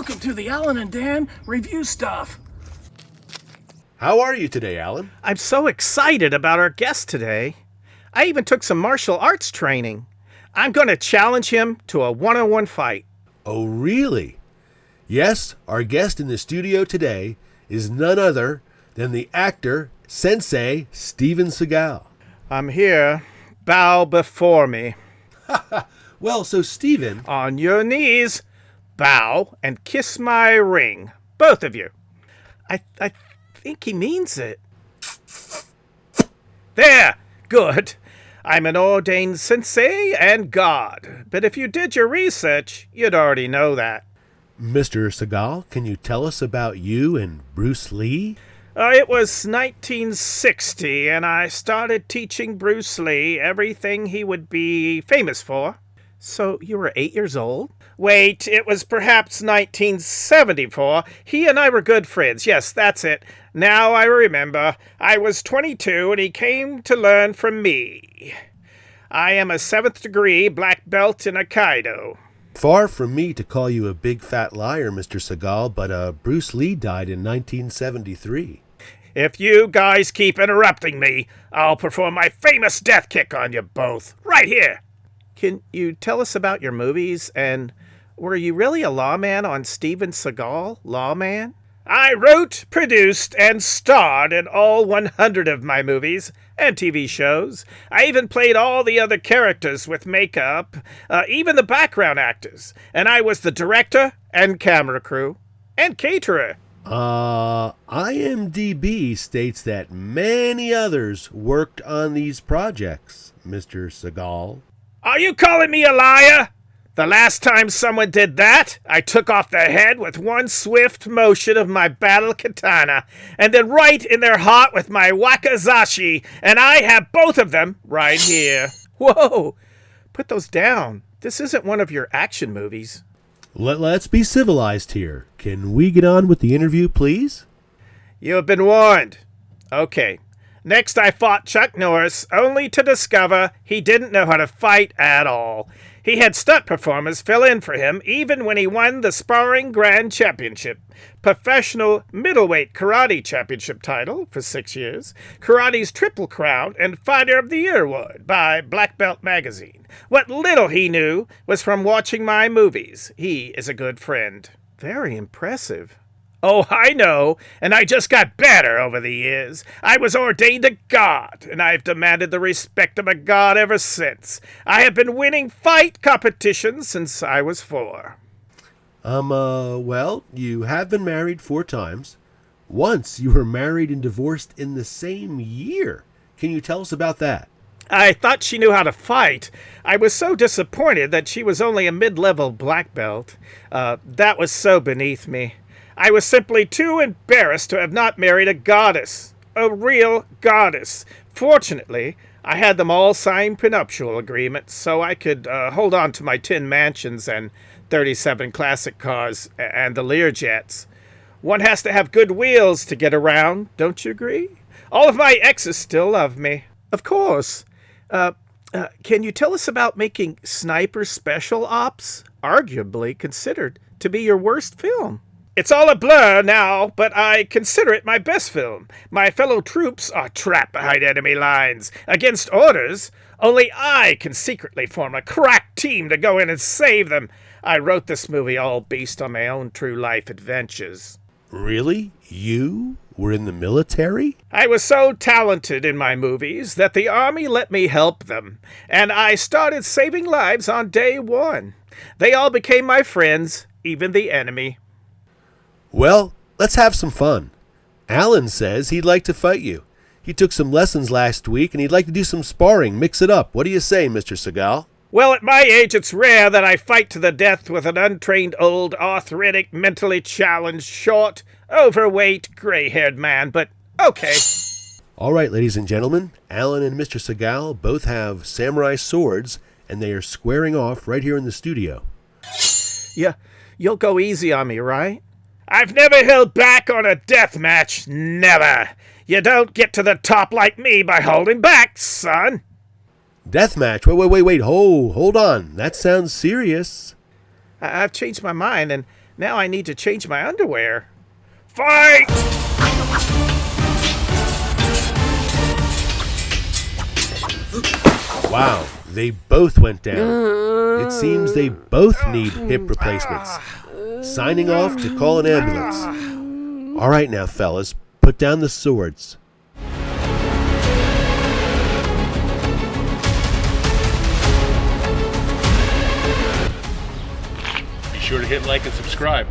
Welcome to the Alan and Dan Review Stuff. How are you today, Alan? I'm so excited about our guest today. I even took some martial arts training. I'm going to challenge him to a one-on-one fight. Oh, really? Yes, our guest in the studio today is none other than the actor, Sensei Steven Seagal. I'm here. Bow before me. Well, so Steven... On your knees. Bow and kiss my ring. Both of you. I think he means it. There! Good. I'm an ordained sensei and god. But if you did your research, you'd already know that. Mr. Seagal, can you tell us about you and Bruce Lee? It was 1960, and I started teaching Bruce Lee everything he would be famous for. So you were 8 years old? Wait, it was perhaps 1974. He and I were good friends. Yes, that's it. Now I remember. I was 22, and he came to learn from me. I am a 7th degree black belt in Aikido. Far from me to call you a big fat liar, Mr. Seagal, but Bruce Lee died in 1973. If you guys keep interrupting me, I'll perform my famous death kick on you both. Right here. Can you tell us about your movies, and were you really a lawman on Steven Seagal, Lawman? I wrote, produced, and starred in all 100 of my movies and TV shows. I even played all the other characters with makeup, even the background actors. And I was the director and camera crew and caterer. IMDb states that many others worked on these projects, Mr. Seagal. Are you calling me a liar? The last time someone did that, I took off their head with one swift motion of my battle katana, and then right in their heart with my wakizashi, and I have both of them right here. Whoa! Put those down. This isn't one of your action movies. Let's be civilized here. Can we get on with the interview, please? You have been warned. Okay. Next I fought Chuck Norris, only to discover he didn't know how to fight at all. He had stunt performers fill in for him even when he won the Sparring Grand Championship, Professional Middleweight Karate Championship title for 6 years, Karate's Triple Crown, and Fighter of the Year award by Black Belt Magazine. What little he knew was from watching my movies. He is a good friend. Very impressive. Oh, I know, and I just got better over the years. I was ordained a god, and I've demanded the respect of a god ever since. I have been winning fight competitions since I was 4. Well, you have been married 4 times. Once you were married and divorced in the same year. Can you tell us about that? I thought she knew how to fight. I was so disappointed that she was only a mid-level black belt. That was so beneath me. I was simply too embarrassed to have not married a goddess. A real goddess. Fortunately, I had them all sign prenuptial agreements so I could hold on to my 10 mansions and 37 classic cars and the Learjets. One has to have good wheels to get around, don't you agree? All of my exes still love me. Of course. Can you tell us about making Sniper Special Ops, arguably considered to be your worst film? It's all a blur now, but I consider it my best film. My fellow troops are trapped behind enemy lines, against orders. Only I can secretly form a crack team to go in and save them. I wrote this movie all based on my own true life adventures. Really? You were in the military? I was so talented in my movies that the Army let me help them, and I started saving lives on day 1. They all became my friends, even the enemy. Well, let's have some fun. Alan says he'd like to fight you. He took some lessons last week and he'd like to do some sparring, mix it up. What do you say, Mr. Seagal? Well, at my age, it's rare that I fight to the death with an untrained, old, arthritic, mentally challenged, short, overweight, gray-haired man, but okay. All right, ladies and gentlemen, Alan and Mr. Seagal both have samurai swords, and they are squaring off right here in the studio. Yeah, you'll go easy on me, right? I've never held back on a death match, never. You don't get to the top like me by holding back, son. Deathmatch? Wait. Hold on. That sounds serious. I've changed my mind, and Now I need to change my underwear. Fight! Wow, they both went down. It seems they both need hip replacements. Signing off to call an ambulance. All right now, fellas, put down the swords. Be sure to hit like and subscribe.